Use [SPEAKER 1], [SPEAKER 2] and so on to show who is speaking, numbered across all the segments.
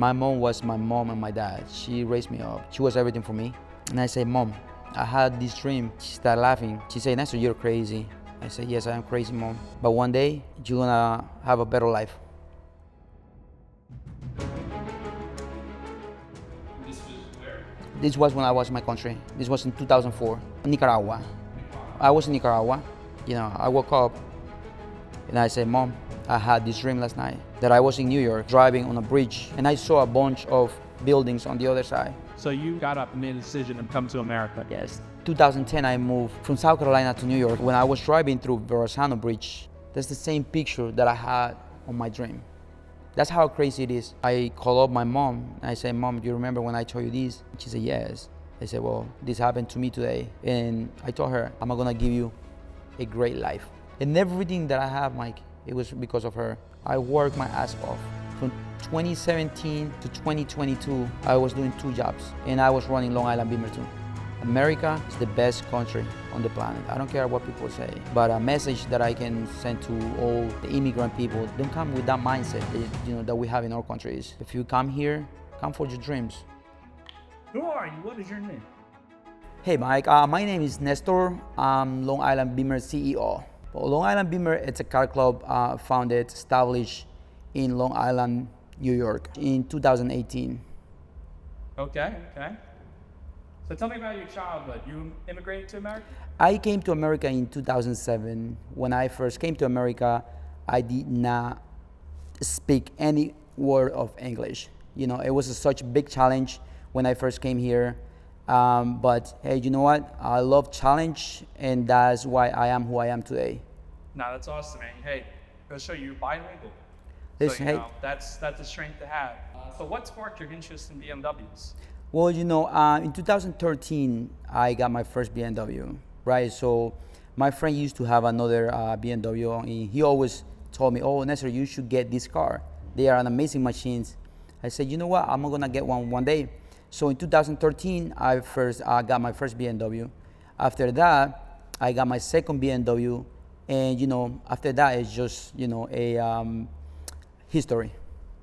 [SPEAKER 1] My mom was my mom and my dad. She raised me up. She was everything for me. And I say, Mom, I had this dream. She started laughing. She said, Nestor, you're crazy. I said, yes, I am crazy, Mom. But one day, you're gonna have a better life.
[SPEAKER 2] This was where?
[SPEAKER 1] This was when I was in my country. This was in 2004, Nicaragua. I was in Nicaragua. I woke up and I said, Mom, I had this dream last night that I was in New York driving on a bridge and I saw a bunch of buildings on the other side.
[SPEAKER 2] So you got up and made a decision to come to America.
[SPEAKER 1] Yes. 2010, I moved from South Carolina to New York. When I was driving through Verrazano Bridge, that's the same picture that I had on my dream. That's how crazy it is. I called up my mom and I said, Mom, do you remember when I told you this? She said, yes. I said, well, this happened to me today. And I told her, I'm gonna give you a great life. And everything that I have, Mike, it was because of her. I worked my ass off. From 2017 to 2022, I was doing 2 jobs and I was running Long Island Bimmer too. America is the best country on the planet. I don't care what people say, but a message that I can send to all the immigrant people, don't come with that mindset that we have in our countries. If you come here, come for your dreams.
[SPEAKER 2] Who are you? What is your name?
[SPEAKER 1] Hey Mike, my name is Nestor. I'm Long Island Bimmer CEO. Well, Long Island Bimmer, it's a car club founded, established in Long Island, New York in 2018.
[SPEAKER 2] Okay. So tell me about your childhood. You immigrated to America?
[SPEAKER 1] I came to America in 2007. When I first came to America, I did not speak any word of English. It was such a big challenge when I first came here. But hey, you know what? I love challenge, and that's why I am who I am today.
[SPEAKER 2] No, that's awesome, man. Hey, go show you're bilingual.
[SPEAKER 1] Listen, hey.
[SPEAKER 2] That's a strength to have. So what sparked your interest in BMWs?
[SPEAKER 1] Well, in 2013, I got my first BMW, right? So my friend used to have another BMW, and he always told me, oh, Nestor, you should get this car. They are an amazing machines. I said, you know what? I'm gonna get one day. So in 2013, I first got my first BMW. After that, I got my second BMW, and after that, it's just a history.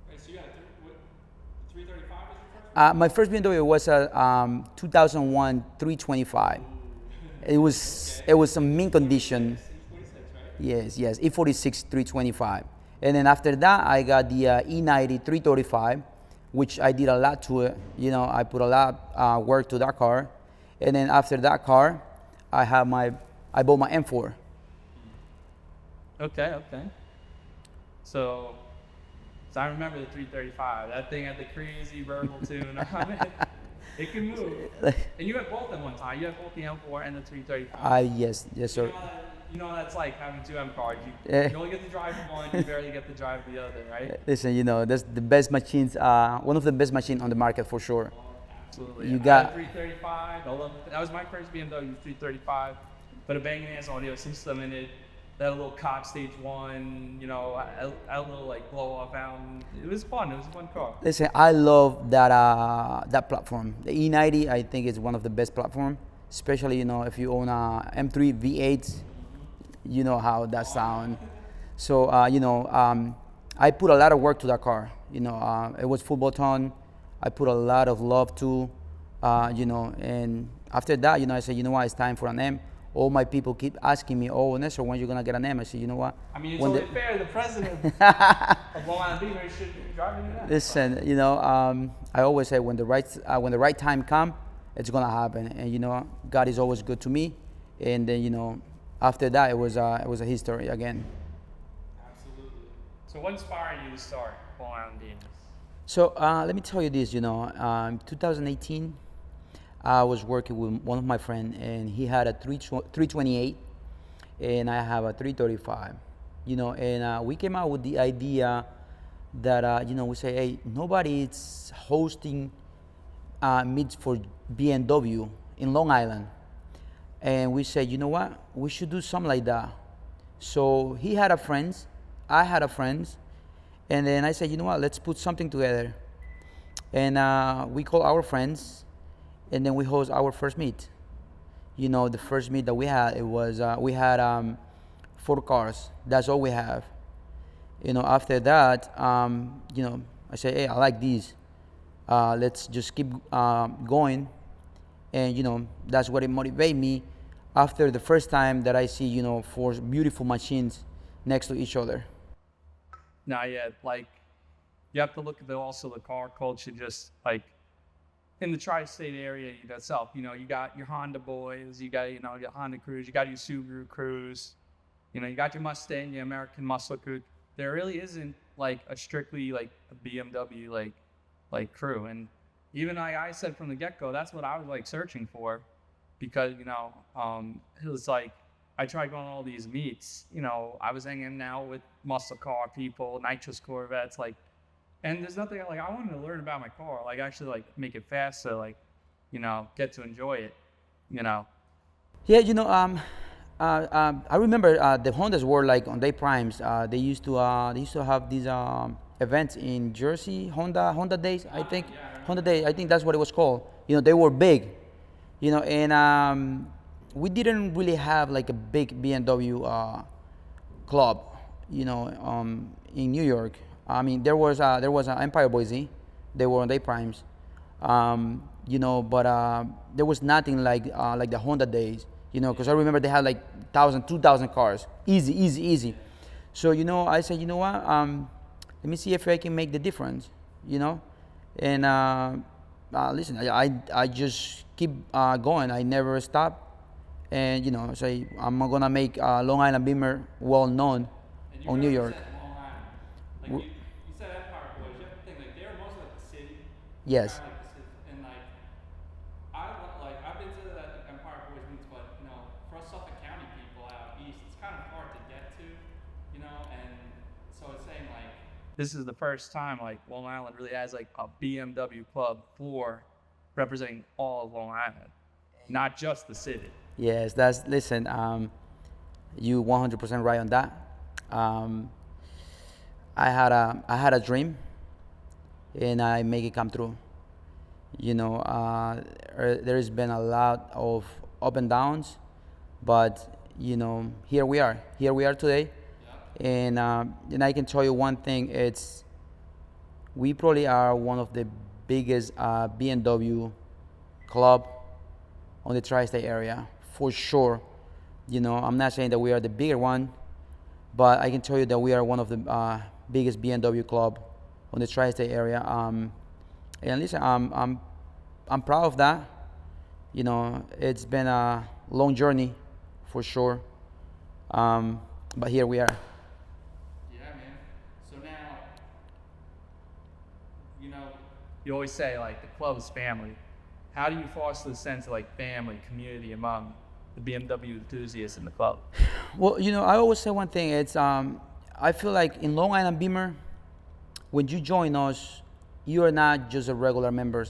[SPEAKER 2] Wait, so you had 335 was your first?
[SPEAKER 1] My first BMW was a 2001 325. It was a mint condition.
[SPEAKER 2] E46, right?
[SPEAKER 1] Yes, E46 325. And then after that, I got the E90 335, which I did a lot to it. I put a lot work to that car. And then after that car, I bought my M4.
[SPEAKER 2] Okay. So I remember the 335. That thing had the crazy verbal tune. It can move. And you had both at one time. You had both the M4 and the 335.
[SPEAKER 1] Yes, sir.
[SPEAKER 2] You know that's like having 2 M cars. You only get to drive one, you barely get to drive the other, right?
[SPEAKER 1] Listen, that's the best machines, one of the best machines on the market for sure.
[SPEAKER 2] Absolutely.
[SPEAKER 1] You got
[SPEAKER 2] 335. That was my first BMW 335. Put a banging ass audio system in it. That little cock stage 1, a little like blow off fountain. It was fun. It was a fun car.
[SPEAKER 1] Listen, I love that platform. The E90, I think, is one of the best platform, especially if you own a M3 V8. You know how that sound. So I put a lot of work to that car. It was full button. I put a lot of love to, and after that, I said, it's time for an M. All my people keep asking me, oh, Nestor, when you gonna get an M? I said, you know what?
[SPEAKER 2] I mean, it's only fair. The president of Long Island Bimmer should be driving it.
[SPEAKER 1] Listen, I always say when the right time come, it's gonna happen. And God is always good to me. And then after that, it was a history again.
[SPEAKER 2] Absolutely. So what inspired you to start Long Island Bimmer?
[SPEAKER 1] So let me tell you this. 2018. I was working with one of my friends, and he had a 328, and I have a 335. And we came out with the idea that we say, hey, nobody is hosting meets for BMW in Long Island, and we said, you know what, we should do something like that. So he had a friend, I had a friend, and then I said, you know what, let's put something together, and we call our friends. And then we host our first meet. The first meet that we had, we had 4 cars. That's all we have. After that, I say, hey, I like these. Let's just keep going. And that's what it motivated me after the first time that I see four beautiful machines next to each other.
[SPEAKER 2] Now, yeah, like you have to look at also the car culture, just like in the tri-state area itself. You got your Honda boys, you got your Honda Cruise, you got your Subaru Cruise, you got your Mustang, your American Muscle Crew. There really isn't like a strictly like a BMW like crew. And even like I said from the get-go, that's what I was like searching for, because it was like I tried going to all these meets. I was hanging out with muscle car people, nitrous Corvettes, like, and there's nothing like I wanted to learn about my car, like actually like make it faster, like get to enjoy it.
[SPEAKER 1] Yeah, I remember the Hondas were like on their primes. They used to have these events in Jersey, Honda Days, I think. Honda Day, I think that's what it was called. They were big, and we didn't really have like a big BMW club, in New York. I mean, there was Empire Boise, they were on their primes, but there was nothing like the Honda Days, because I remember they had like 1,000, 2,000 cars, easy. So I said, what, let me see if I can make the difference, and listen, I just keep going. I never stop. And say I'm gonna make Long Island Bimmer well known on New York.
[SPEAKER 2] Long Island. Like you said Empire Boys, you have to think like they're mostly like the city.
[SPEAKER 1] Yes.
[SPEAKER 2] Kind of like the city. And I've been to the Empire Boys meets, but for us Suffolk County people out east, it's kind of hard to get to, and so it's saying like this is the first time like Long Island really has like a BMW club for representing all of Long Island, not just the city.
[SPEAKER 1] Yes, listen, you 100% right on that. I had a dream, and I make it come true. There has been a lot of up and downs, but here we are today. Yeah. And I can tell you one thing, we probably are one of the biggest BMW club on the tri-state area, for sure. I'm not saying that we are the bigger one, but I can tell you that we are one of the biggest BMW club on the tri-state area. And listen, I'm proud of that. It's been a long journey, for sure. But here we are.
[SPEAKER 2] Yeah, man. So now, you always say like the club's family. How do you foster the sense of like family, community among the BMW enthusiasts in the club?
[SPEAKER 1] Well, I always say one thing. It's I feel like in Long Island Bimmer, when you join us, you are not just a regular member.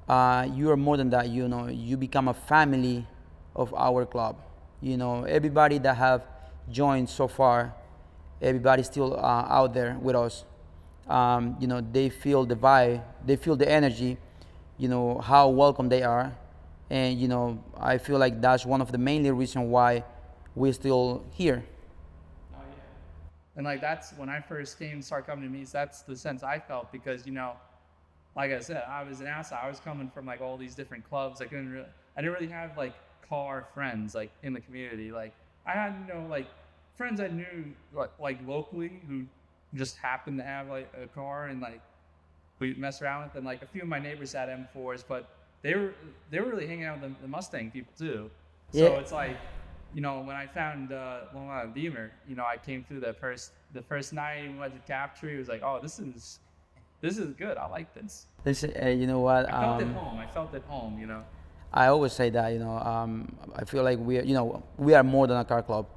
[SPEAKER 1] You are more than that. You become a family of our club. Everybody that have joined so far, everybody's still out there with us. They feel the vibe, they feel the energy. How welcome they are, and I feel like that's one of the mainly reasons why we're still here.
[SPEAKER 2] Oh yeah, and like that's when I first started coming to meets. That's the sense I felt, because like I said, I was an outsider. I was coming from like all these different clubs. I didn't really have like car friends like in the community. Like I had like friends I knew like locally who just happened to have like a car, and like we mess around with, and like a few of my neighbors had M4s, but they were really hanging out with the Mustang people too. So yeah. It's like, when I found Long Island Bimmer, I came through the first night we went to Capture. It was like, oh, this is good. I like this.
[SPEAKER 1] Listen, you know what?
[SPEAKER 2] I felt at home.
[SPEAKER 1] I always say that. I feel like we are more than a car club.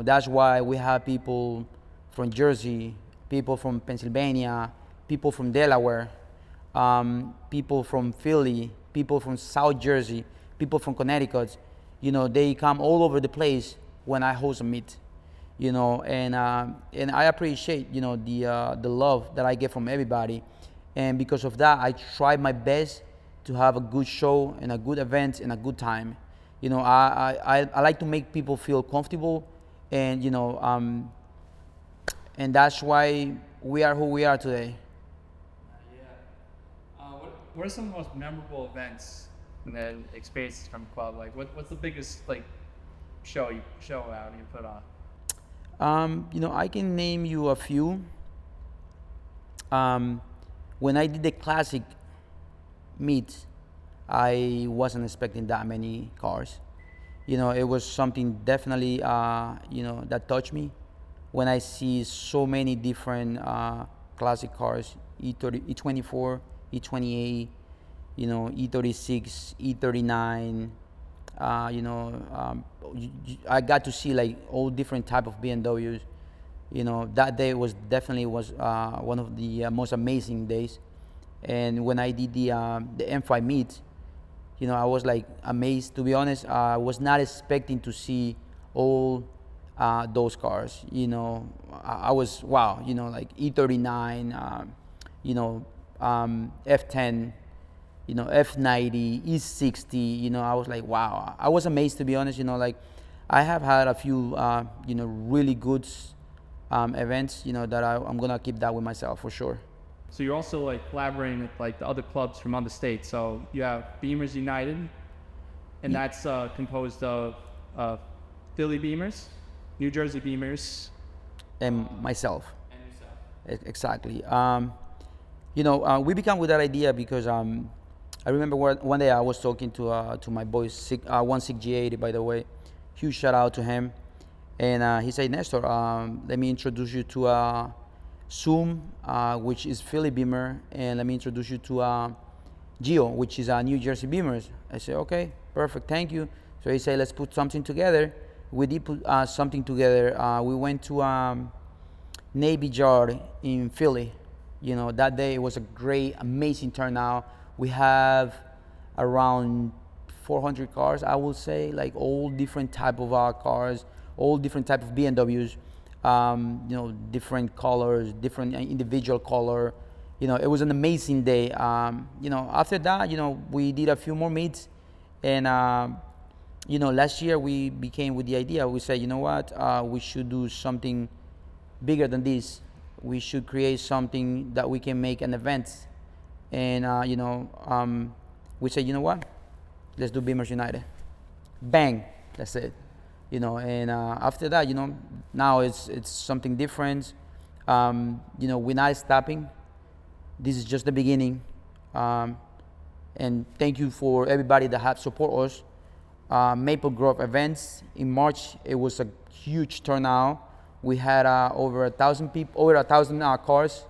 [SPEAKER 1] That's why we have people from Jersey, people from Pennsylvania, people from Delaware, people from Philly, people from South Jersey, people from Connecticut. They come all over the place when I host a meet. And I appreciate the love that I get from everybody, and because of that, I try my best to have a good show and a good event and a good time. I like to make people feel comfortable, and and that's why we are who we are today.
[SPEAKER 2] Yeah. what are some of the most memorable events and then experiences from club? Like, what's the biggest like show out you put on?
[SPEAKER 1] I can name you a few. When I did the classic meet, I wasn't expecting that many cars. It was something definitely, that touched me when I see so many different classic cars, E30, E24, E28, E36, E39. I got to see like all different type of BMWs. That day was definitely one of the most amazing days. And when I did the M5 meet, I was like amazed. To be honest, I was not expecting to see all those cars. I was wow. Like E39, F10, F90, E60. I was like wow. I was amazed, to be honest. Like I have had a few really good events. That I'm gonna keep that with myself for sure.
[SPEAKER 2] So you're also like collaborating with like the other clubs from other states. So you have Beamers United, and that's composed of Philly Beamers, New Jersey Beamers,
[SPEAKER 1] and myself.
[SPEAKER 2] and yourself.
[SPEAKER 1] Exactly. We began with that idea because I remember one day I was talking to my boy, 16G80, by the way. Huge shout out to him. And he said, Nestor, let me introduce you to Zoom, which is Philly Beamer, and let me introduce you to Geo, which is New Jersey Beamers. I said, okay, perfect, thank you. So he said, let's put something together. We did put something together. We went to Navy Yard in Philly. That day it was a great, amazing turnout. We have around 400 cars, I would say, like all different type of cars, all different type of BMWs. Different colors, different individual color. It was an amazing day. After that, we did a few more meets, and last year we became with the idea. We said, you know what, we should do something bigger than this. We should create something that we can make an event, and we said, you know what, let's do Beamers United. Bang, that's it. And after that, now it's something different. We're not stopping. This is just the beginning. And thank you for everybody that have support us. Maple Grove events in March, it was a huge turnout. We had over 1,000 people, over 1,000 cars,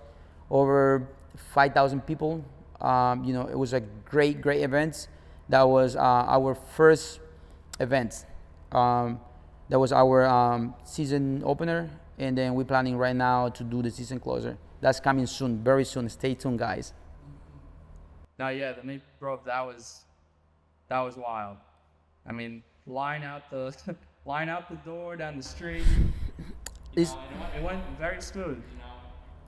[SPEAKER 1] over 5,000 people. It was a great event. That was our first event. That was our season opener, and then we're planning right now to do the season closer. That's coming soon, very soon. Stay tuned, guys.
[SPEAKER 2] Now, yeah, the Maple Grove, that was wild. I mean, line out the door down the street. It went very smooth.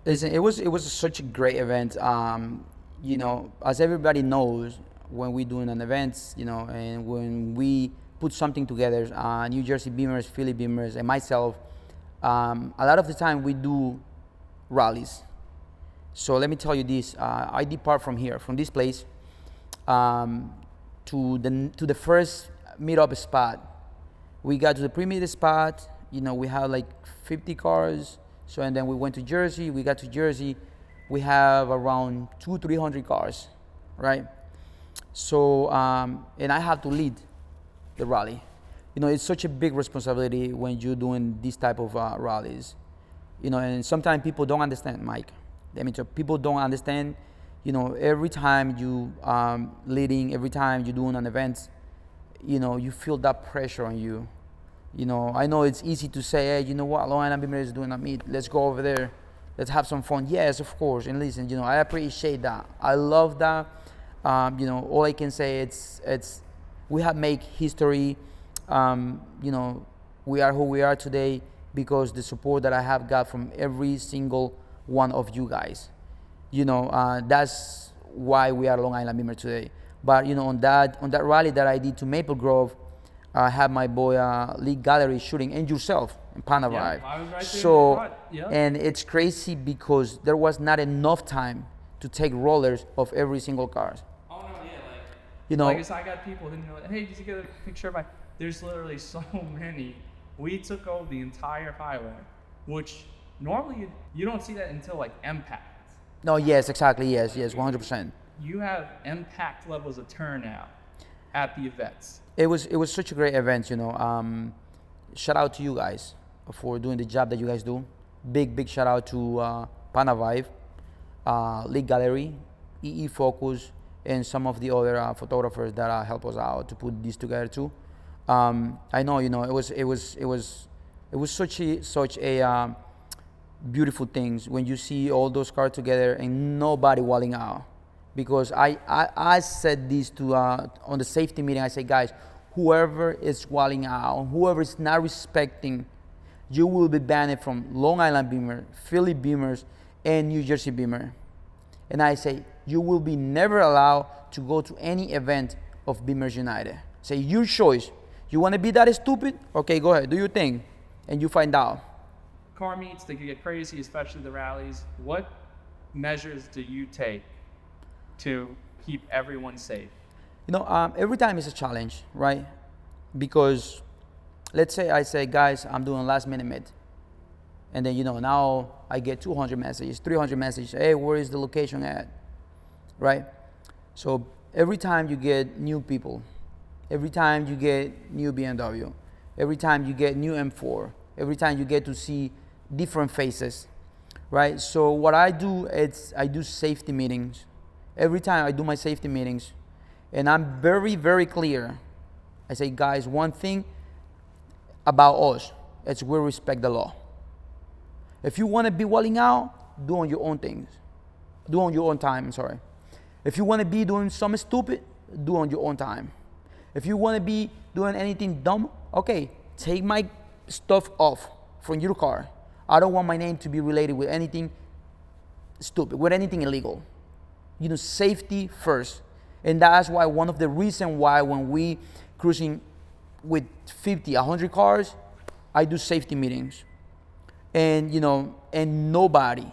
[SPEAKER 1] Listen, it was such a great event. As everybody knows, when we're doing an event, and when we put something together, New Jersey Beamers, Philly Beamers, and myself, a lot of the time we do rallies. So let me tell you this, I depart from here, from this place, to the first meetup spot. We got to the pre-meet spot, we had like 50 cars. So, and then we went to Jersey, we got to Jersey, we have around 200-300 cars, right? So, and I have to lead the rally. It's such a big responsibility when you're doing this type of rallies. And sometimes people don't understand, Mike. People don't understand, every time you leading, every time you're doing an event, you feel that pressure on you. I know it's easy to say, hey, you know what, Long Island Bimmer is doing a meet, let's go over there, let's have some fun. Yes, of course, and listen, I appreciate that. I love that. All I can say, it's we have made history. We are who we are today because the support that I have got from every single one of you guys. That's why we are Long Island Bimmer today. But on that rally that I did to Maple Grove, I had my boy Lee Gallery shooting, and yourself in Panavive.
[SPEAKER 2] Yeah, I was right there.
[SPEAKER 1] So,
[SPEAKER 2] yeah.
[SPEAKER 1] And it's crazy because there was not enough time to take rollers of every single car.
[SPEAKER 2] Oh no, yeah, like
[SPEAKER 1] You know,
[SPEAKER 2] like I got people who know, hey, did you get a picture of my? There's literally so many. We took over the entire highway, which normally you don't see that until like impact.
[SPEAKER 1] no, yes, exactly, yes, 100%.
[SPEAKER 2] You have impact levels of turnout at the events.
[SPEAKER 1] It was such a great event, you know. Shout out to you guys for doing the job that you guys do. Big shout out to Panavive, League Gallery, EE Focus, and some of the other photographers that help us out to put this together too. I know, you know, it was such a beautiful things when you see all those cars together and nobody walling out. Because I said this to on the safety meeting. I said, guys, whoever is walling out, whoever is not respecting, you will be banned from Long Island Bimmer, Philly Bimmers, and New Jersey Bimmer. And I say, you will be never allowed to go to any event of Bimmers United. Say, your choice. You want to be that stupid? Okay, go ahead, do your thing, and you find out.
[SPEAKER 2] Car meets, they can get crazy, especially the rallies. What measures do you take to keep everyone safe?
[SPEAKER 1] You know, every time is a challenge, right? Because let's say I say, guys, I'm doing last minute. And then, you know, now I get 200 messages, 300 messages. Hey, where is the location at? Right? So every time you get new people, every time you get new BMW, every time you get new M4, every time you get to see different faces, right? So what I do is I do safety meetings. Every time I do my safety meetings, and I'm very clear. I say, guys, one thing about us, is we respect the law. If you want to be walling out, do on your own things. Do on your own time, I'm sorry. If you want to be doing something stupid, do on your own time. If you want to be doing anything dumb, okay, take my stuff off from your car. I don't want my name to be related with anything stupid, with anything illegal. You know, safety first. And that's why one of the reasons why when we cruising with 50, 100 cars, I do safety meetings. And, you know, and nobody,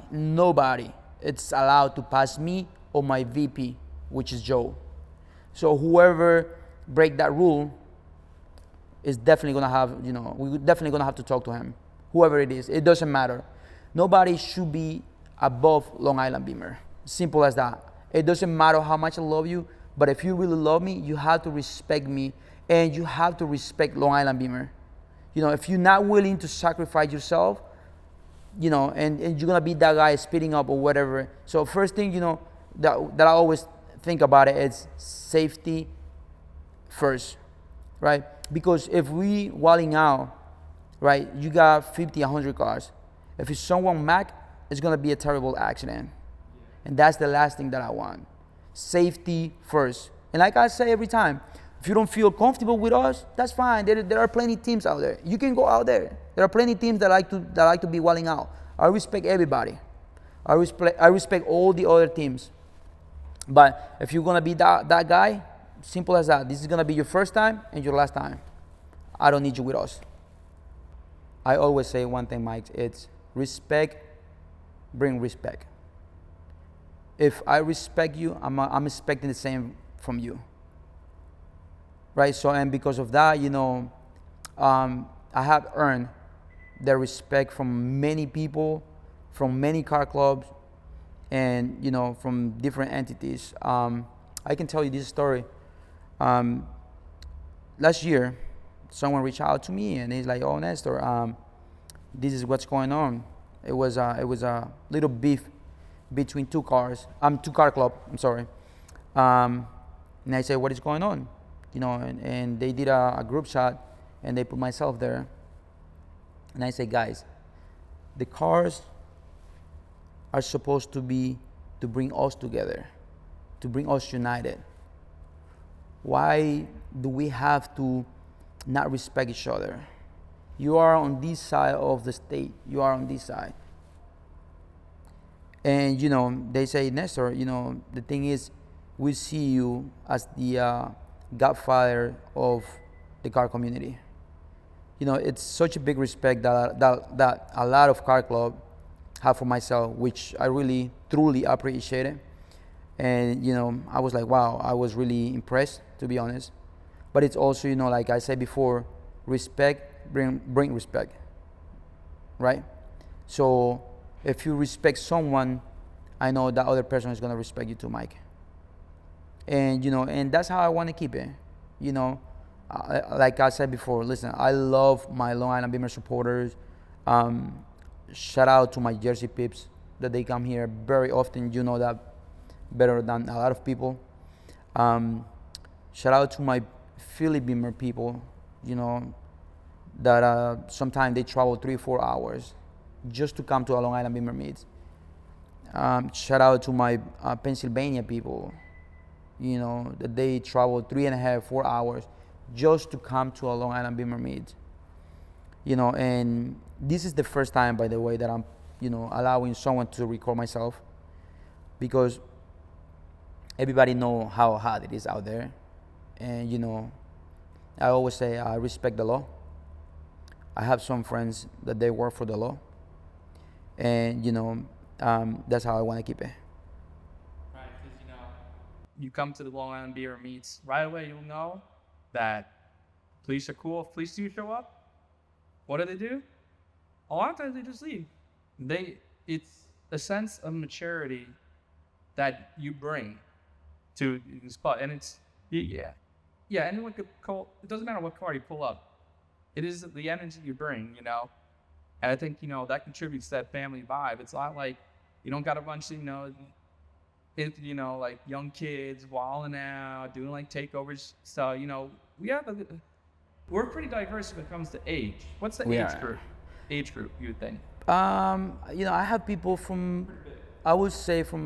[SPEAKER 1] it's allowed to pass me or my VP, which is Joe. So whoever break that rule is definitely gonna have, you know, we're definitely gonna have to talk to him. Whoever it is, it doesn't matter. Nobody should be above Long Island Bimmer. Simple as that. It doesn't matter how much I love you, but if you really love me, you have to respect me and you have to respect Long Island Bimmer. You know, if you're not willing to sacrifice yourself, you know, and you're gonna be that guy speeding up or whatever. So first thing, you know, that I always think about it is safety first, right? Because if we walling out, right, you got 50, 100 cars. If it's someone Mac, it's gonna be a terrible accident. And that's the last thing that I want. Safety first. And like I say every time, if you don't feel comfortable with us, that's fine. There are plenty teams out there. You can go out there. There are plenty teams that like to be walling out. I respect everybody. I respect all the other teams. But if you're gonna be that guy, simple as that. This is gonna be your first time and your last time. I don't need you with us. I always say one thing, Mike. It's respect, bring respect. If I respect you, I'm expecting the same from you. Right? So, and because of that, you know, I have earned the respect from many people, from many car clubs, and, you know, from different entities. I can tell you this story. Last year, someone reached out to me and he's like, "Oh, Nestor, this is what's going on." It was a little beef between two car club. I'm sorry. And I said, "What is going on?" You know, and they did a group shot and they put myself there. And I said, "Guys, the cars are supposed to bring us together, to bring us united. Why do we have to not respect each other? You are on this side of the state. You are on this side." And, you know, they say, "Nestor, you know, the thing is, we see you as the godfather of the car community." You know, it's such a big respect that a lot of car club have for myself, which I really, truly appreciate it. And I was like, wow, I was really impressed, to be honest. But it's also, like I said before, respect bring respect, right? So if you respect someone, I know that other person is gonna respect you too, Mike. And and that's how I want to keep it. Like I said before, listen, I love my Long Island Bimmer supporters. Um, Shout out to my Jersey peeps that they come here very often. You know that better than a lot of people. Um, Shout out to my Philly Bimmer people. That sometimes they travel 3 or 4 hours just to come to a Long Island Bimmer meet. Shout out to my Pennsylvania people. That they travel 3.5, 4 hours just to come to a Long Island Bimmer meet. And this is the first time, by the way, that I'm, allowing someone to record myself, because everybody know how hot it is out there. And, I always say I respect the law. I have some friends that they work for the law. And, that's how I want to keep it.
[SPEAKER 2] Right, because you come to the Long Island Bimmer meets, right away you'll know that police are cool. If police do show up, what do? A lot of times they just leave. It's a sense of maturity that you bring to the spot, and anyone could call. It doesn't matter what car you pull up. It is the energy you bring, and I think that contributes to that family vibe. It's not like you don't got a bunch of like young kids walling out, doing like takeovers. So we're pretty diverse when it comes to age. What's the age group you would think?
[SPEAKER 1] I have people from, I would say from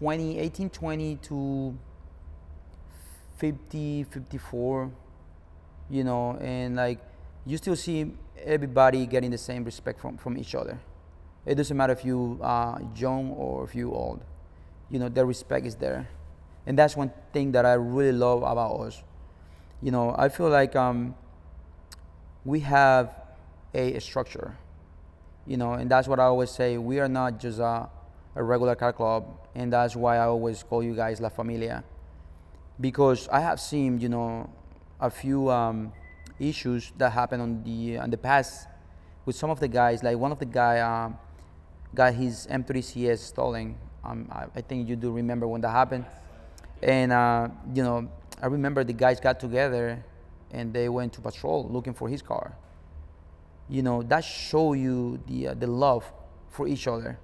[SPEAKER 1] 18, 20 to 50, 54, and like you still see everybody getting the same respect from each other. It doesn't matter if you are young or if you old. The respect is there. And that's one thing that I really love about us. I feel like we have a structure, and that's what I always say. We are not just a regular car club, and that's why I always call you guys La Familia. Because I have seen, a few issues that happened on the past with some of the guys. Like one of the guy got his M3CS stolen. I think you do remember when that happened. And I remember the guys got together and they went to patrol looking for his car. That show you the love for each other.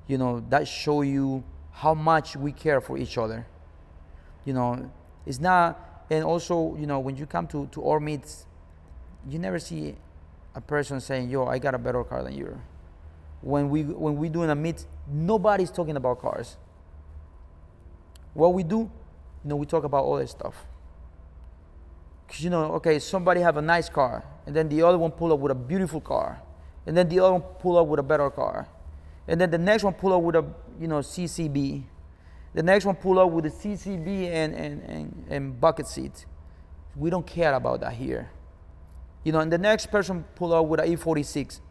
[SPEAKER 1] That show you how much we care for each other. It's not, and also, when you come to our meets, you never see a person saying, yo, I got a better car than you. When we doing a meet, nobody's talking about cars. What we do, we talk about all that stuff. Because, okay, somebody have a nice car, and then the other one pull up with a beautiful car, and then the other one pull up with a better car, and then the next one pull up with a, CCB. The next one pull up with a CCB and bucket seat. We don't care about that here. And the next person pull up with an E46.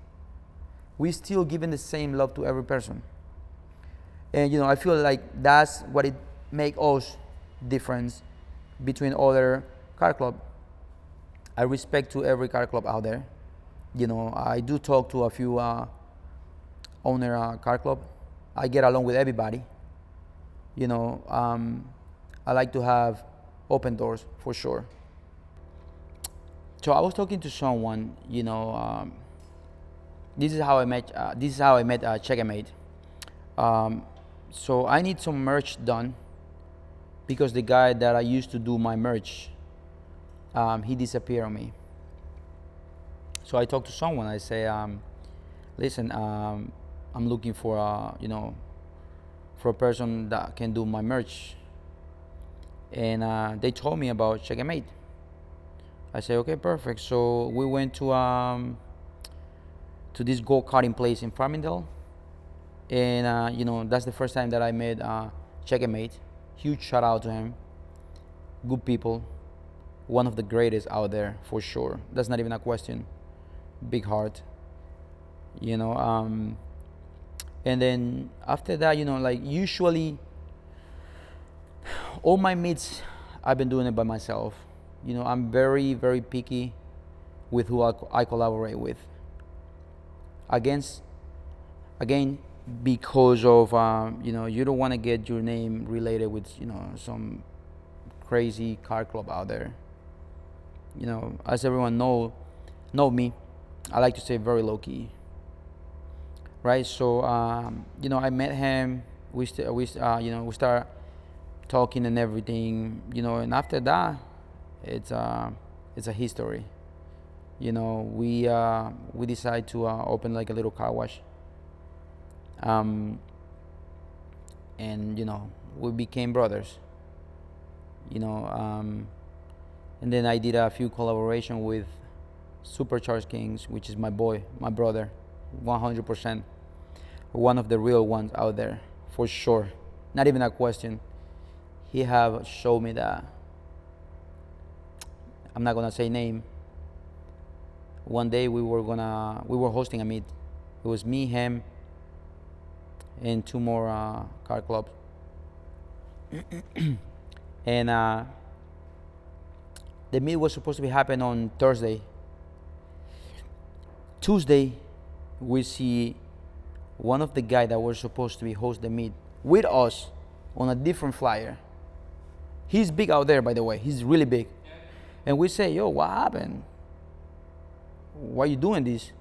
[SPEAKER 1] We still giving the same love to every person. And I feel like that's what it make us difference between other car club. I respect to every car club out there. I do talk to a few owner car club. I get along with everybody. I like to have open doors for sure. So I was talking to someone, this is how I met Checkmate. So I need some merch done because the guy that I used to do my merch, he disappeared on me. So I talked to someone. I say, listen, I'm looking for for a person that can do my merch. And they told me about Checkmate. I said, okay, perfect. So we went to this go-karting place in Farmingdale. And that's the first time that I met Checkmate. Huge shout out to him. Good people. One of the greatest out there for sure. That's not even a question. Big heart. And And then after that, like usually all my meets, I've been doing it by myself. I'm very, very picky with who I collaborate with. Again, because of, you don't want to get your name related with, some crazy car club out there. As everyone know me, I like to stay very low key. Right, so I met him. We start talking and everything. And after that, it's a history. We decide to open like a little car wash. And we became brothers. And then I did a few collaboration with Supercharged Kings, which is my brother, 100%. One of the real ones out there, for sure. Not even a question. He have showed me that. I'm not gonna say name. One day we were hosting a meet. It was me, him, and two more car clubs. And the meet was supposed to be happen on Thursday. Tuesday, we see one of the guys that was supposed to be host the meet with us on a different flyer. He's big out there, by the way. He's really big. And we say, yo, what happened? Why are you doing this?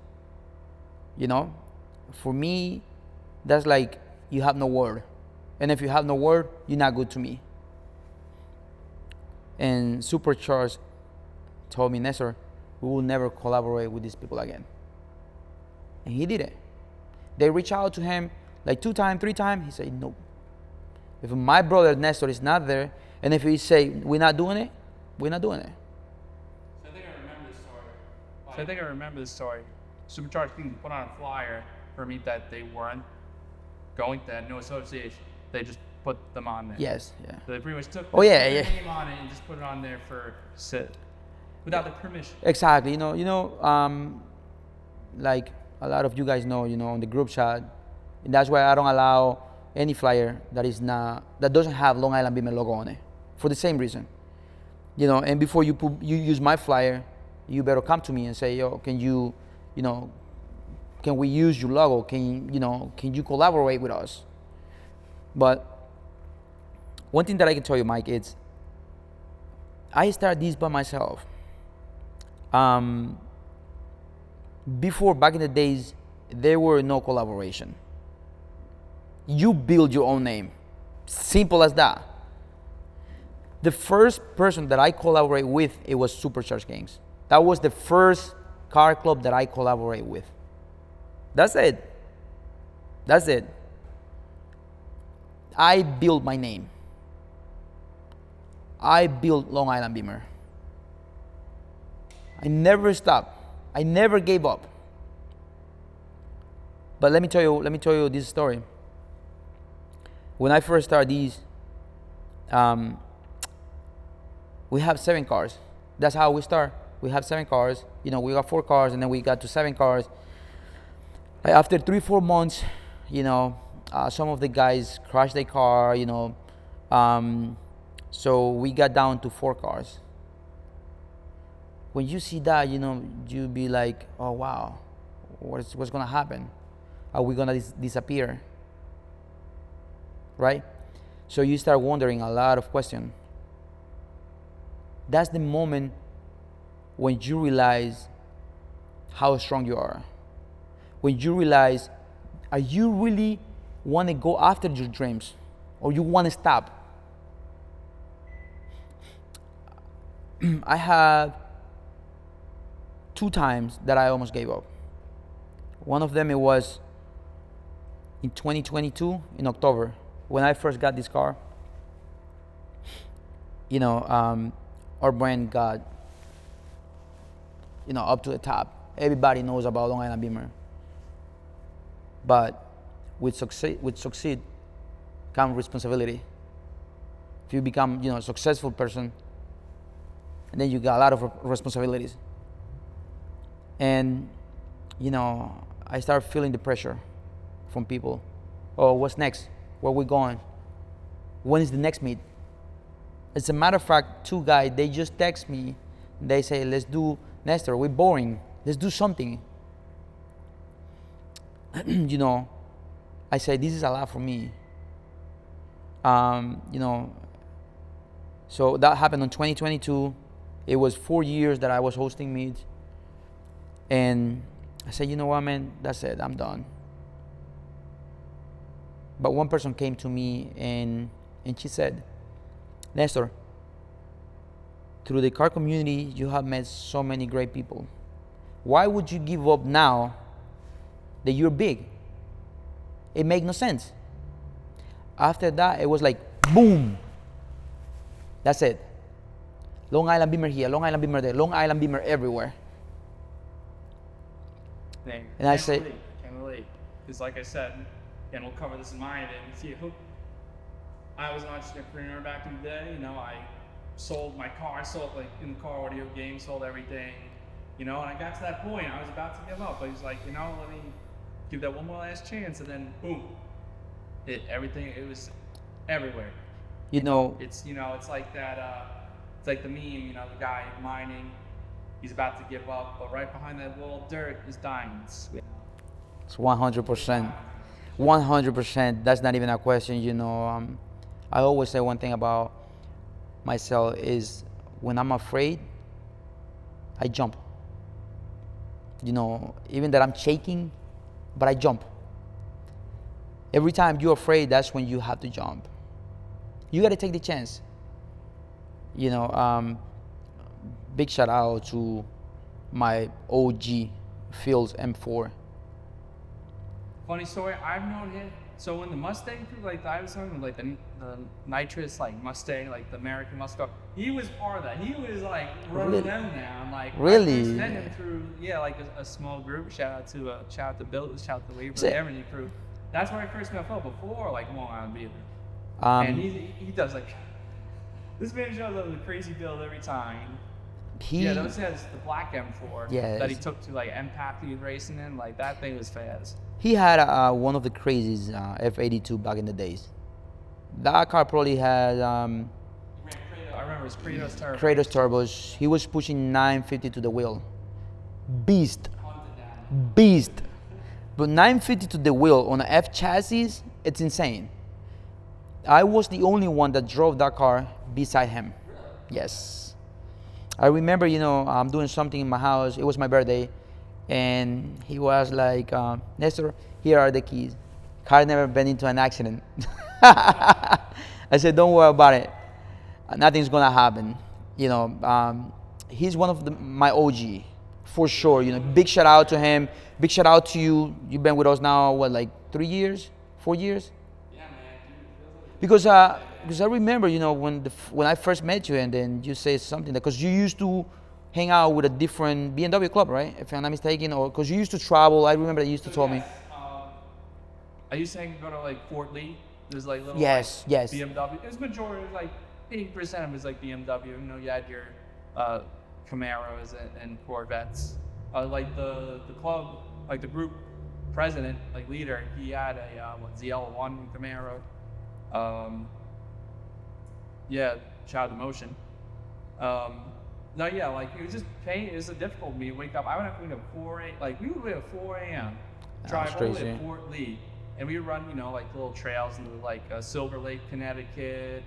[SPEAKER 1] For me, that's like you have no word. And if you have no word, you're not good to me. And Supercharged told me, Nestor, we will never collaborate with these people again. And he did it. They reached out to him like 2 times, 3 times. He said, no. If my brother Nestor is not there, and if he say, we're not doing it, we're not doing it.
[SPEAKER 2] So I think I remember this story. Supercharged Kings put on a flyer for a meet that they weren't going to, no association. They just put them on there.
[SPEAKER 1] Yes, yeah.
[SPEAKER 2] So they pretty much took
[SPEAKER 1] their
[SPEAKER 2] name on it and just put it on there for sit without the permission.
[SPEAKER 1] Exactly. Like a lot of you guys know, on the group chat, and that's why I don't allow any flyer that doesn't have Long Island Bimmer logo on it, for the same reason. And before you use my flyer, you better come to me and say, yo, can we use your logo? Can you collaborate with us? But one thing that I can tell you, Mike, is I started this by myself. Before, back in the days, there were no collaboration. You build your own name. Simple as that. The first person that I collaborate with, it was Supercharged Kings. That was the first car club that I collaborate with. That's it. I built my name. I built Long Island Bimmer. I never stopped. I never gave up. But let me tell you this story. When I first started these, we have 7 cars. That's how we start. We have 7 cars. We got 4 cars, and then we got to 7 cars. After 3-4 months, some of the guys crashed their car. So we got down to 4 cars. When you see that, you be like, oh wow, what's gonna happen? Are we gonna disappear? Right? So you start wondering a lot of questions. That's the moment when you realize how strong you are. When you realize, are you really want to go after your dreams, or you want to stop? I have 2 times that I almost gave up. One of them, it was in 2022 in October when I first got this car. Our brand got up to the top. Everybody knows about Long Island Bimmer. But with succeed comes responsibility. If you become a successful person, and then you got a lot of responsibilities. And I start feeling the pressure from people. Oh, what's next? Where we going? When is the next meet? As a matter of fact, two guys, they just text me. They say, let's do, Nestor, we're boring. Let's do something. You know, I say, this is a lot for me. You know, so that happened in 2022. It was 4 years that I was hosting meets. And I said, you know what, man, that's it, I'm done. But one person came to me and she said, Nestor, through the car community, you have met so many great people. Why would you give up now that you're big? It makes no sense. After that, it was like, boom. That's it. Long Island Bimmer here, Long Island Bimmer there, Long Island Bimmer everywhere.
[SPEAKER 2] Dang.
[SPEAKER 1] And I say,
[SPEAKER 2] can't relate. Because like I said, and we'll cover this in my end, I was an entrepreneur back in the day. You know, I sold my car, sold like in the car audio game, sold everything. You know, and I got to that point, I was about to give up. But he's like, you know, let me give that one more last chance, and then boom, it was everywhere.
[SPEAKER 1] you know,
[SPEAKER 2] It's it's like that. It's like the meme. You know, the guy mining, he's about to give up, but right behind that wall of dirt is diamonds.
[SPEAKER 1] it's 100%. 100%. That's not even a question. You know, I always say one thing about myself is when I'm afraid, I jump. You know, even that I'm shaking, but I jump. Every time you're afraid, that's when you have to jump. You got to take the chance. You know, big shout out to my OG Fields M4.
[SPEAKER 2] Funny story, I've known him. So when the Mustang, like I was talking, like the nitrous, like Mustang, like the American muscle car, he was part of that. He was like running them down. Like
[SPEAKER 1] Really?
[SPEAKER 2] I first met him through like a small group. Shout out to Bill, shout out to Weaver, the Everly crew. That's where I first met Phil before like Long Island Bimmer. And he does like this man shows up with a crazy build every time. Those has the black M4 that he took to like MPAC he was racing in. Like that thing was fast.
[SPEAKER 1] He had one of the craziest F82 back in the days. That car probably had
[SPEAKER 2] I remember it was Kratos Turbo.
[SPEAKER 1] Kratos turbos. He was pushing 950 to the wheel. Beast. But 950 to the wheel on an F chassis, it's insane. I was the only one that drove that car beside him. Yes. I remember, you know, I'm doing something in my house. It was my birthday. And he was like, Nestor, here are the keys. Car never been into an accident. I said, don't worry about it. Nothing's gonna happen. You know, he's one of my OG, for sure. You know, big shout out to him. Big shout out to you. You've been with us now, what, like 3 years, 4 years?
[SPEAKER 2] Yeah, man.
[SPEAKER 1] Because I remember, you know, when I first met you, and then you say something because you used to hang out with a different BMW club, right? If I'm not mistaken, or because you used to travel. I remember that you used to tell me.
[SPEAKER 2] I used to go to like Fort Lee. There's like little
[SPEAKER 1] yes.
[SPEAKER 2] BMW. It was majority, it was like 80% of it was like BMW. You know, you had your Camaros and Corvettes. Like the club, like the group president, like leader, he had a ZL1 Camaro. Shout out to Motion. No, yeah, like it was just pain. It was a difficult for me to wake up. I would have to wake up 4 a.m. Like we would wake up 4 a.m. Drive all the way to Fort Lee, and we would run, you know, like little trails into like Silver Lake, Connecticut.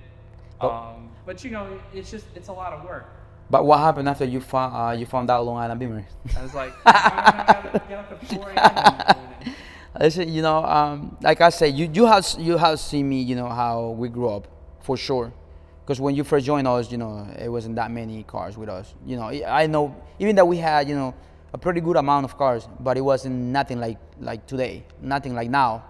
[SPEAKER 2] But you know, it's a lot of work.
[SPEAKER 1] But what happened after you found out Long Island Bimmer?
[SPEAKER 2] I was like, I gotta get up at 4 a.m.
[SPEAKER 1] Listen, you know, like I said, you have seen me, you know, how we grew up, for sure. Because when you first joined us, you know, it wasn't that many cars with us. You know, I know even that we had, you know, a pretty good amount of cars, but it wasn't nothing like today, nothing like now.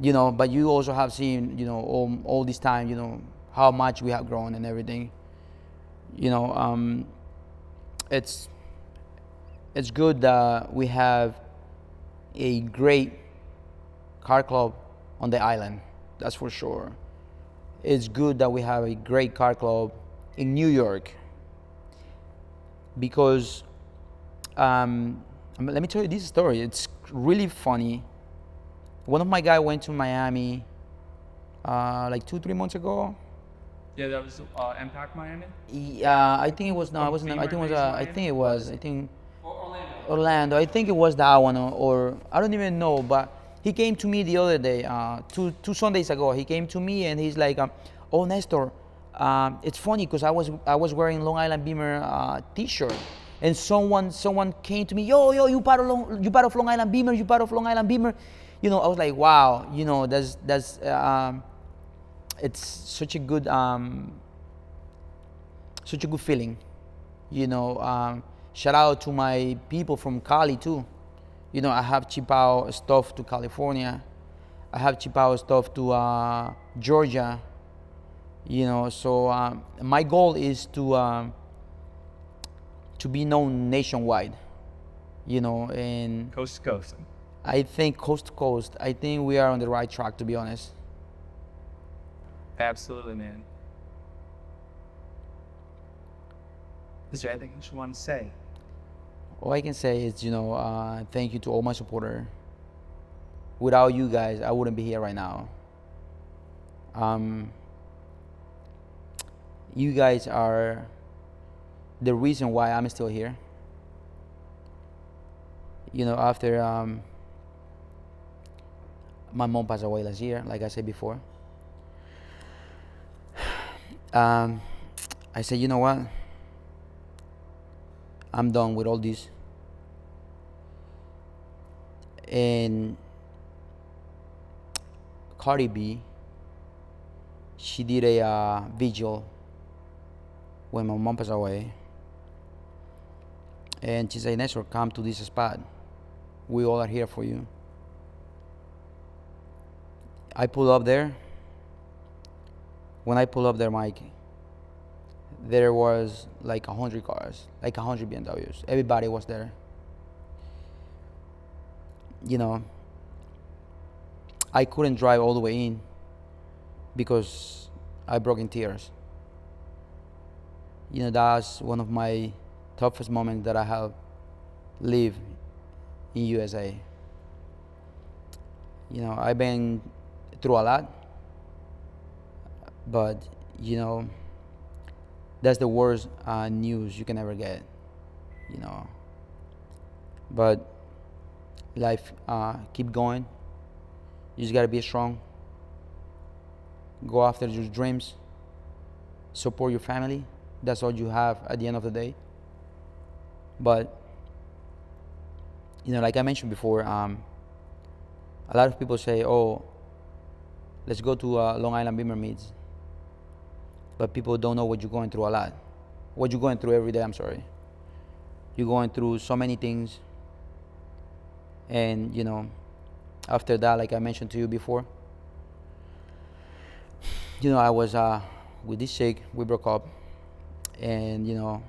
[SPEAKER 1] You know, but you also have seen, you know, all this time, you know, how much we have grown and everything. You know, it's good that we have a great car club on the island. That's for sure. It's good that we have a great car club in New York, because let me tell you this story. It's really funny. One of my guys went to Miami like 2-3 months ago.
[SPEAKER 2] Yeah, that was Impact Miami.
[SPEAKER 1] Yeah, I think it was. No, I wasn't. I think it was. I think it was. I think
[SPEAKER 2] Or Orlando.
[SPEAKER 1] Orlando. I think it was that one, or I don't even know. But he came to me the other day, two Sundays ago. He came to me and he's like, "Oh, Nestor, it's funny because I was wearing Long Island Bimmer T-shirt, and someone came to me, yo, you part of Long Island Bimmer, you part of Long Island Bimmer." You know, I was like, wow. You know, that's it's such a good feeling. You know, shout out to my people from Cali too. You know, I have shipped out stuff to California. I have shipped out stuff to Georgia. You know, so my goal is to be known nationwide. You know, and
[SPEAKER 2] Coast to coast.
[SPEAKER 1] I think coast to coast. I think we are on the right track, to be honest.
[SPEAKER 2] Absolutely, man. Is there anything else you want to say?
[SPEAKER 1] All I can say is, you know, thank you to all my supporters. Without you guys, I wouldn't be here right now. You guys are the reason why I'm still here. You know, after my mom passed away last year, like I said before, I said, you know what? I'm done with all this. And Cardi B, she did a vigil when my mom passed away. And she said, Nestor, come to this spot. We all are here for you. I pull up there. When I pull up there, Mike, there was like 100 cars, like 100 BMWs. Everybody was there. You know, I couldn't drive all the way in because I broke in tears. You know, that's one of my toughest moments that I have lived in USA. You know, I've been through a lot, but you know, that's the worst news you can ever get. You know, but life keep going. You just gotta be strong. Go after your dreams. Support your family. That's all you have at the end of the day. But you know, like I mentioned before, a lot of people say, "Oh, let's go to Long Island Bimmer meets." But people don't know what you're going through a lot. What you're going through every day, I'm sorry. You're going through so many things. And, you know, after that, like I mentioned to you before, you know, I was with this chick, we broke up. And, you know,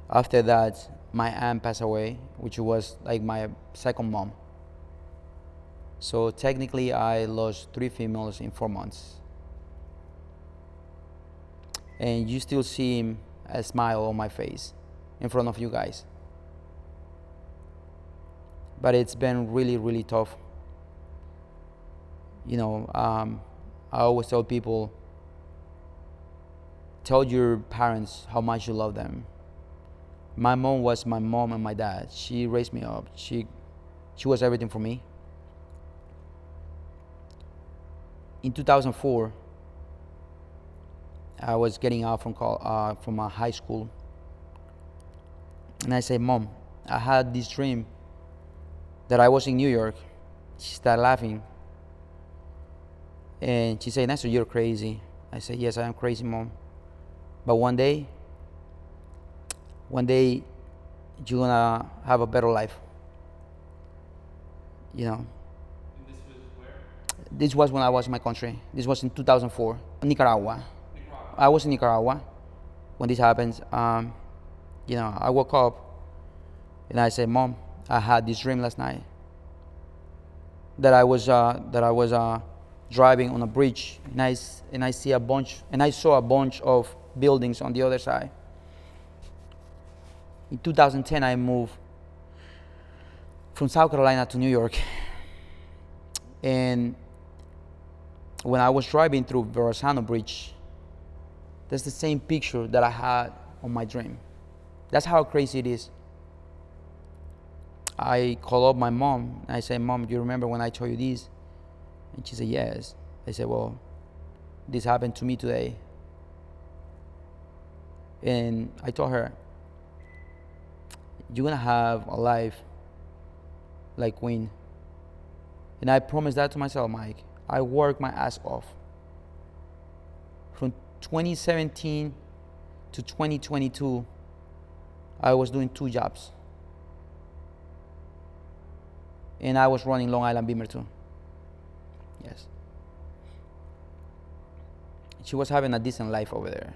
[SPEAKER 1] after that, my aunt passed away, which was like my second mom. So technically, I lost 3 females in 4 months. And you still see a smile on my face in front of you guys. But it's been really, really tough. You know, I always tell people, tell your parents how much you love them. My mom was my mom and my dad. She raised me up. She was everything for me. In 2004, I was getting out from high school, and I said, "Mom, I had this dream that I was in New York." She started laughing, and she said, "Nestor, you're crazy." I said, "Yes, I am crazy, Mom. But one day, you're gonna have a better life." You know.
[SPEAKER 2] And this was where?
[SPEAKER 1] This was when I was in my country. This was in 2004, Nicaragua. I was in Nicaragua when this happens. You know, I woke up and I said, "Mom, I had this dream last night that I was driving on a bridge and I saw a bunch of buildings on the other side." In 2010, I moved from South Carolina to New York, And when I was driving through Verrazano Bridge, that's the same picture that I had on my dream. That's how crazy it is. I call up my mom and I say, Mom, do you remember when I told you this? And she said, yes. I said, well, this happened to me today. And I told her, you're gonna have a life like Queen. And I promised that to myself, Mike. I worked my ass off. From 2017 to 2022, I was doing 2 jobs. And I was running Long Island Bimmer too. Yes. She was having a decent life over there.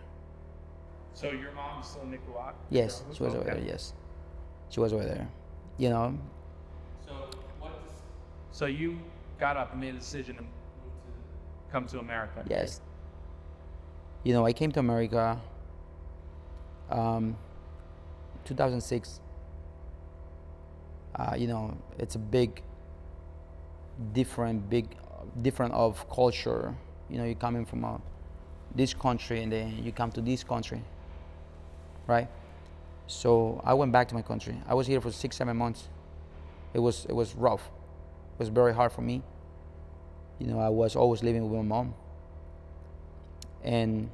[SPEAKER 2] So your mom's still in Nicaragua?
[SPEAKER 1] Yes, she was over there, yes. She was over there. You know?
[SPEAKER 2] So you got up and made a decision to move to come to America?
[SPEAKER 1] Yes. You know, I came to America 2006. You know, it's a different of culture. You know, you're coming from this country and then you come to this country, right? So I went back to my country. I was here for 6-7 months. It was rough. It was very hard for me. You know, I was always living with my mom. And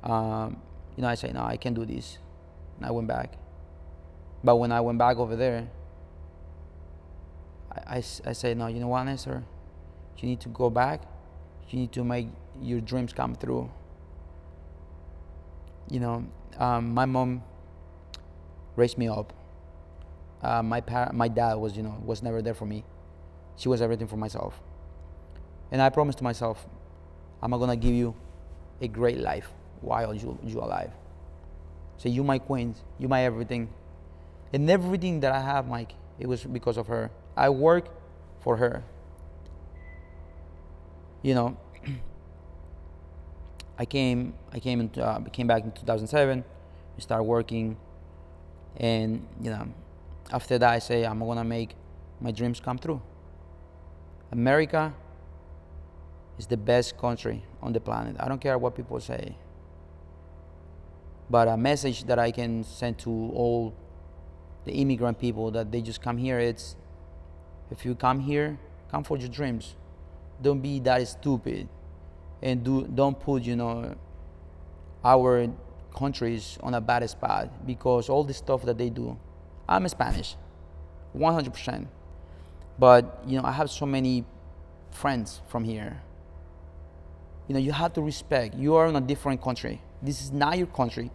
[SPEAKER 1] you know, I said, no, I can't do this. And I went back. But when I went back over there, I said, no, you know what, Nestor? You need to go back. You need to make your dreams come through. You know, my mom raised me up. My dad was never there for me. She was everything for myself. And I promised to myself, I'm not gonna give you a great life while you're alive. So you my queen, you my everything. And everything that I have, Mike, it was because of her. I work for her. You know, I came back in 2007. We started working, and you know, after that I say I'm gonna make my dreams come true. America is the best country on the planet. I don't care what people say, but a message that I can send to all the immigrant people that they just come here, it's, if you come here, come for your dreams. Don't be that stupid, and don't put, you know, our countries on a bad spot because all the stuff that they do. I'm Spanish, 100%, but you know, I have so many friends from here. You know, you have to respect. You are in a different country. This is not your country.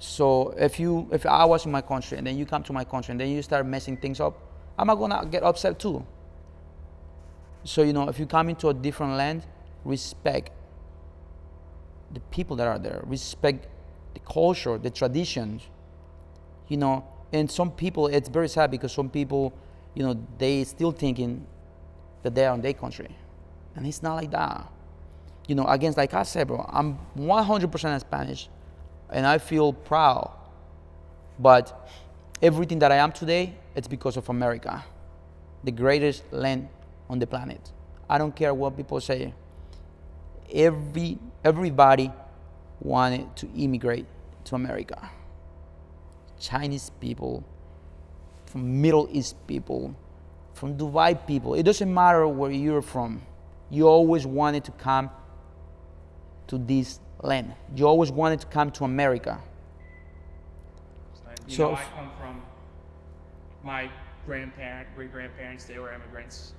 [SPEAKER 1] So if I was in my country and then you come to my country and then you start messing things up, I'm not gonna get upset too. So, you know, if you come into a different land, respect the people that are there, respect the culture, the traditions, you know. And some people, it's very sad because some people, you know, they still thinking that they are in their country. And it's not like that. You know, against, like I said, bro, I'm 100% Spanish and I feel proud. But everything that I am today, it's because of America, the greatest land on the planet. I don't care what people say. Everybody wanted to immigrate to America. Chinese people, from Middle East people, from Dubai people. It doesn't matter where you're from. You always wanted to come to this land. You always wanted to come to America.
[SPEAKER 2] You know, I come from my great-grandparents, they were immigrants.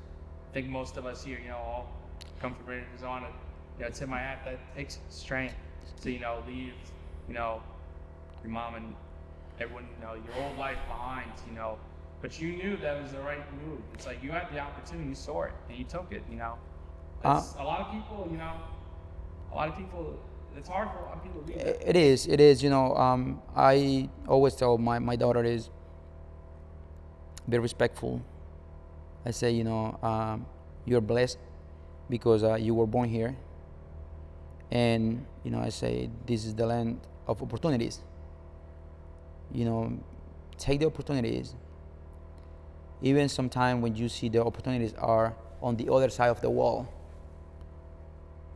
[SPEAKER 2] I think most of us here, you know, all come from Arizona. You know, tip my hat, that takes strength to, you know, leave, you know, your mom and everyone, you know, your old life behind, you know. But you knew that was the right move. It's like you had the opportunity, you saw it, and you took it, you know. A lot of people, you know, it's hard for a lot of people to do that.
[SPEAKER 1] It is, you know. I always tell my daughter is be respectful. I say, you know, you're blessed because you were born here. And, you know, I say, this is the land of opportunities. You know, take the opportunities. Even sometimes when you see the opportunities are on the other side of the wall.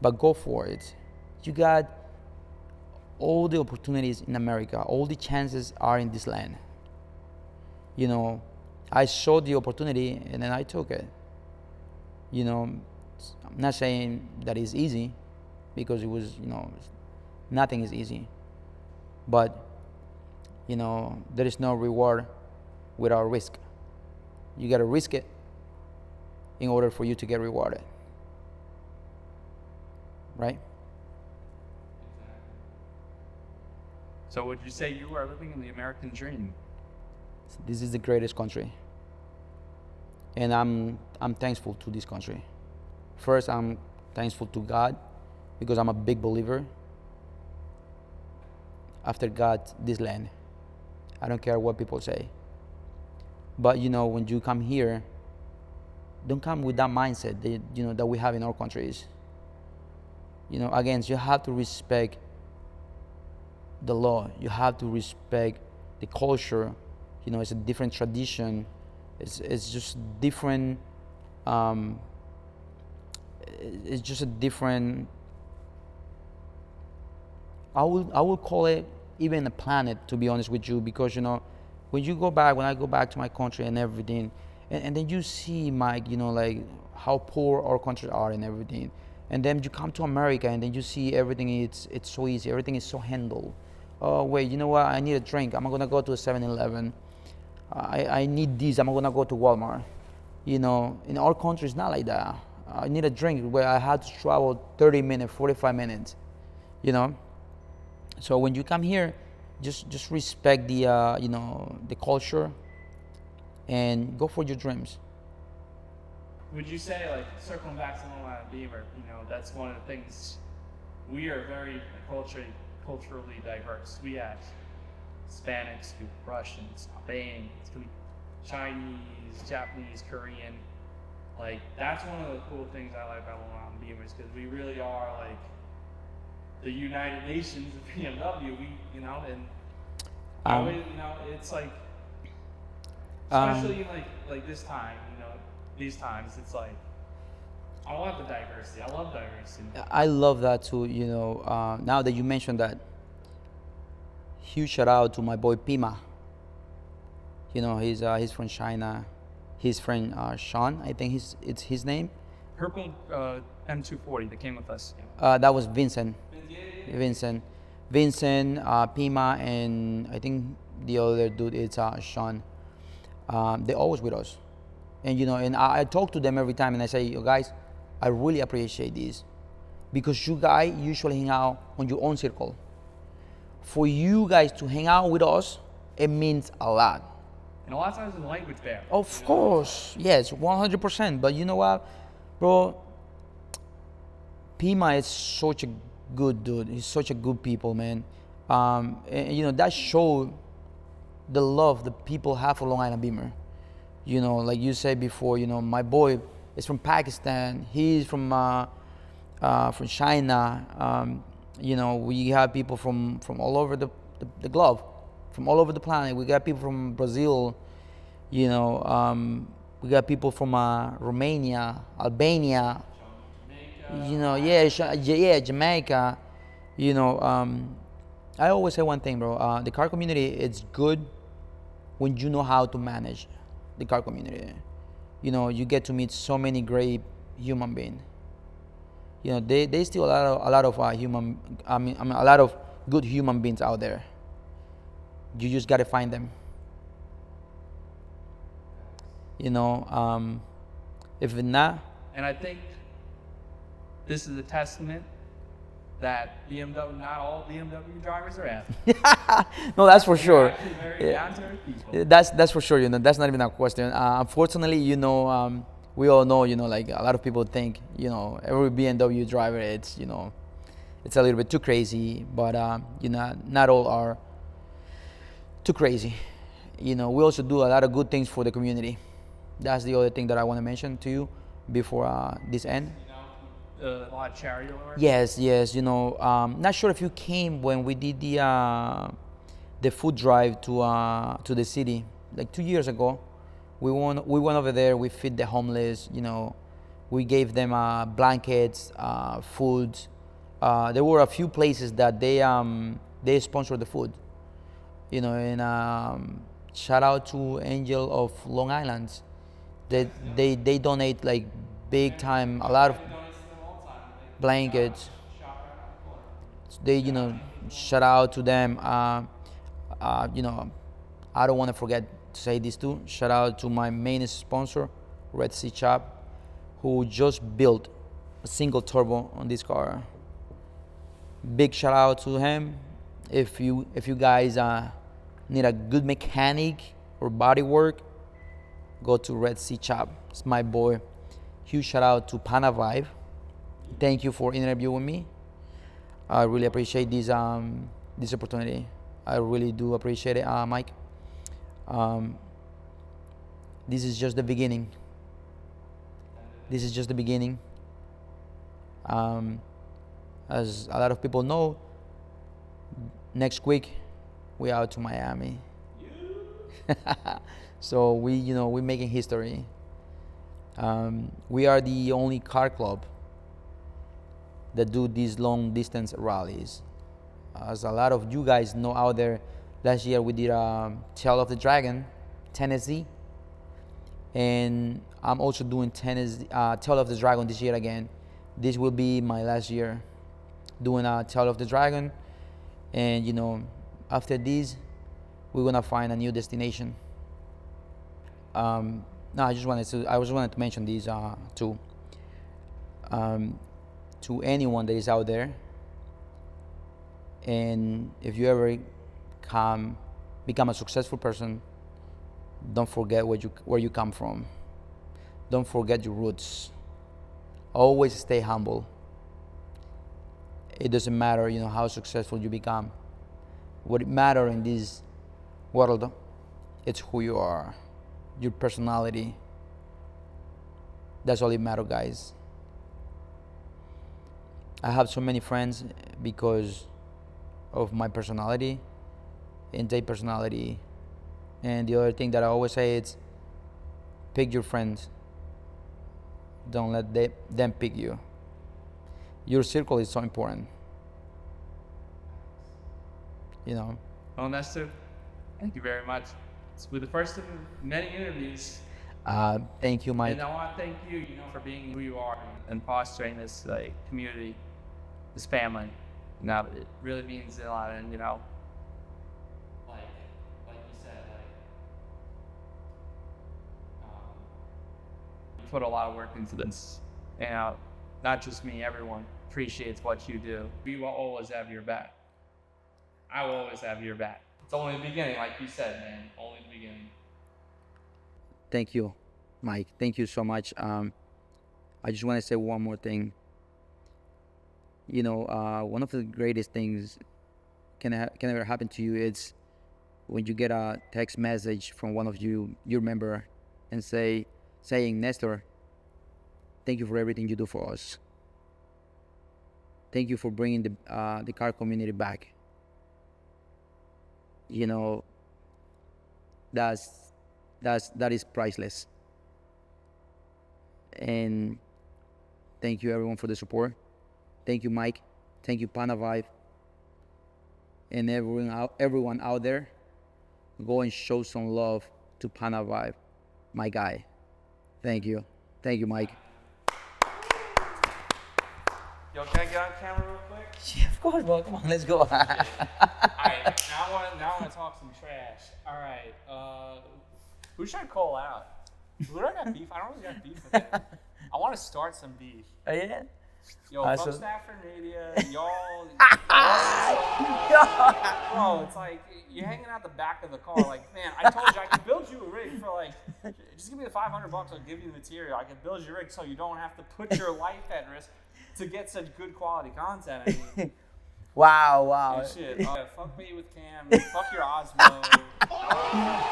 [SPEAKER 1] But go for it. You got all the opportunities in America. All the chances are in this land. You know, I saw the opportunity and then I took it. You know, I'm not saying that it's easy, because it was, nothing is easy. But, there is no reward without risk. You got to risk it in order for you to get rewarded. Right?
[SPEAKER 2] So would you say you are living in the American dream?
[SPEAKER 1] This is the greatest country. And I'm thankful to this country. First, I'm thankful to God, because I'm a big believer. After God, this land. I don't care what people say. But when you come here, don't come with that mindset that that we have in our countries. Again, you have to respect the law. You have to respect the culture. It's a different tradition. It's just different. It's just a different. I will call it even a planet, to be honest with you, because when I go back to my country and everything, and then you see, Mike, like how poor our countries are and everything, and then you come to America and then you see everything. It's so easy. Everything is so handled. Oh wait, you know what? I need a drink. I'm gonna go to a 7-Eleven. I need this. I'm gonna go to Walmart. In our country, it's not like that. I need a drink where I had to travel 30 minutes, 45 minutes. So when you come here, just respect the the culture, and go for your dreams.
[SPEAKER 2] Would you say, like, circling back to Long Island Bimmer, that's one of the things, we are very culturally diverse. We have Hispanics, Russians, Albanians, Chinese, Japanese, Korean. Like, that's one of the cool things I like about Long Island Bimmer, because we really are like the United Nations of BMW. We, and always, it's like, especially like this time, these times, it's like, I love the diversity. I love diversity.
[SPEAKER 1] I love that too. Now that you mentioned that, huge shout out to my boy Pima. He's from China. His friend Sean, I think it's his name.
[SPEAKER 2] Purple M240 that came with us.
[SPEAKER 1] That was Vincent.
[SPEAKER 2] Yeah.
[SPEAKER 1] Vincent, Pima, and I think the other dude is Sean. They're always with us, and I talk to them every time, and I say, you guys, I really appreciate this, because you guys usually hang out on your own circle. For you guys to hang out with us, it means a lot.
[SPEAKER 2] And a lot of times in language barrier.
[SPEAKER 1] Of course, yes, 100%. But you know what, bro? Pima is such a good dude. He's such a good people, man. And, that showed the love the people have for Long Island Bimmer. Like you said before, my boy is from Pakistan. He's from China. We have people from all over the globe, from all over the planet. We got people from Brazil. We got people from Romania, Albania. Jamaica. I always say one thing, bro. The car community, it's good when you know how to manage the car community. You get to meet so many great human beings. They still a lot of a lot of good human beings out there. You just gotta find them. If not.
[SPEAKER 2] And I think this is a testament that BMW, not all BMW drivers are athletes.
[SPEAKER 1] No, that's for sure.
[SPEAKER 2] Actually very down-to-earth people.
[SPEAKER 1] That's for sure. That's not even a question. Unfortunately, we all know, like a lot of people think, every BMW driver, it's a little bit too crazy. But not all are too crazy. We also do a lot of good things for the community. That's the other thing that I want to mention to you before this end.
[SPEAKER 2] A lot of charity work.
[SPEAKER 1] Yes. Not sure if you came when we did the food drive to the city like 2 years ago. We went over there. We feed the homeless. We gave them blankets, food. There were a few places that they sponsored the food, you know. And shout out to Angel of Long Island. They donate like big time, a lot of blankets. They, you know, shout out to them. You know, I don't want to forget to say this too. Shout out to my main sponsor, Red Sea Shop, who just built a single turbo on this car. Big shout out to him. If you guys need a good mechanic or body work, go to Red Sea Shop. It's my boy. Huge shout out to Pana Vibe. Thank you for interviewing me. I really appreciate this opportunity. I really do appreciate it, Mike. This is just the beginning. This is just the beginning. As a lot of people know, next week we're out to Miami. So we're making history. We are the only car club that do these long distance rallies. As a lot of you guys know out there, last year we did Tail of the Dragon, Tennessee, and I'm also doing Tennessee, Tail of the Dragon this year again. This will be my last year doing Tail of the Dragon, and you know, after this, we're gonna find a new destination. No, I just wanted to mention these too. To anyone that is out there, and if you ever become a successful person, don't forget where you come from. Don't forget your roots. Always stay humble. It doesn't matter, you know, how successful you become. What matters in this world, it's who you are, your personality. That's all it matters, guys. I have so many friends because of my personality and their personality. And the other thing that I always say is, pick your friends. Don't let them pick you. Your circle is so important. You know.
[SPEAKER 2] Well, Nestor, thank you very much. It's been the first of many interviews.
[SPEAKER 1] Thank you, Mike.
[SPEAKER 2] And I want to thank you, you know, for being who you are and fostering this community, this family. Now, it really means a lot, and you know, like you said, you put a lot of work into this. And not just me, everyone appreciates what you do. We will always have your back. I will always have your back. It's only the beginning, like you said, man. Only the beginning.
[SPEAKER 1] Thank you, Mike. Thank you so much. I just want to say one more thing. You know, one of the greatest things can ever happen to you is when you get a text message from one of your member and saying, Nestor, thank you for everything you do for us. Thank you for bringing the car community back. You know, that is priceless. And thank you everyone for the support. Thank you, Mike. Thank you, Pana Vibe. And everyone out there, go and show some love to Pana Vibe, my guy. Thank you. Thank you, Mike.
[SPEAKER 2] Yo, can I get on camera real quick?
[SPEAKER 1] Yeah, of course, bro. Come on, let's go.
[SPEAKER 2] All right, now I want to talk some trash. All right, who should I call out? Who do I got beef? I don't really got beef with him. I want to start some beef.
[SPEAKER 1] Oh, yeah?
[SPEAKER 2] Yo, from Stafford Media, y'all, bro, it's like you're hanging out the back of the car. Like, man, I told you I could build you a rig for like, just give me the $500. I'll give you the material. I can build you a rig so you don't have to put your life at risk to get such good quality content. I mean,
[SPEAKER 1] wow.
[SPEAKER 2] Shit. Fuck me with Cam. Fuck your Osmo.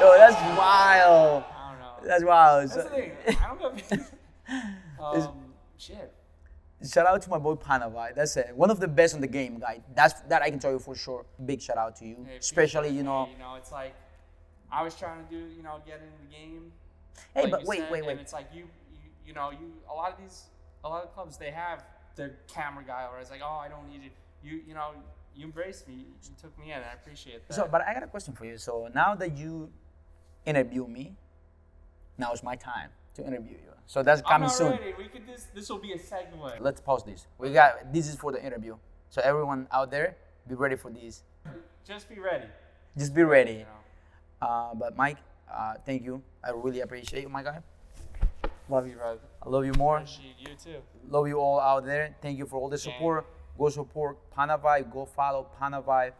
[SPEAKER 1] Yo, that's wild.
[SPEAKER 2] I don't know.
[SPEAKER 1] That's wild.
[SPEAKER 2] That's the thing. I don't know. Shit.
[SPEAKER 1] Shout out to my boy Pana Vibe. That's it. One of the best in the game, guy. That I can tell you for sure. Big shout out to you.
[SPEAKER 2] Hey,
[SPEAKER 1] especially, you know.
[SPEAKER 2] You know, it's like I was trying to do, you know, get into the game.
[SPEAKER 1] Hey,
[SPEAKER 2] like
[SPEAKER 1] but wait.
[SPEAKER 2] And it's like you you know, a lot of clubs, they have their camera guy, or it's like, oh, I don't need you. You know, you embraced me. You took me in, and I appreciate that.
[SPEAKER 1] So, but I got a question for you. So now that you interview me, now it's my time to interview you. So that's coming soon.
[SPEAKER 2] Ready. We could this will be a segue.
[SPEAKER 1] Let's pause this. This is for the interview. So everyone out there, be ready for this.
[SPEAKER 2] Just be ready.
[SPEAKER 1] Just be ready.
[SPEAKER 2] You know.
[SPEAKER 1] But Mike, thank you. I really appreciate you, my guy.
[SPEAKER 2] Love you, brother.
[SPEAKER 1] I love you more.
[SPEAKER 2] Appreciate you too.
[SPEAKER 1] Love you all out there. Thank you for all the support. Go support Panavibe. Go follow Panavibe,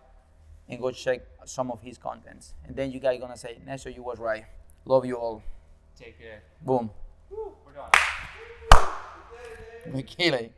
[SPEAKER 1] and go check some of his contents. And then you guys gonna say, Nestor, you was right. Love you all.
[SPEAKER 2] Take care.
[SPEAKER 1] Boom.
[SPEAKER 2] Woo, we're done.
[SPEAKER 1] Michele.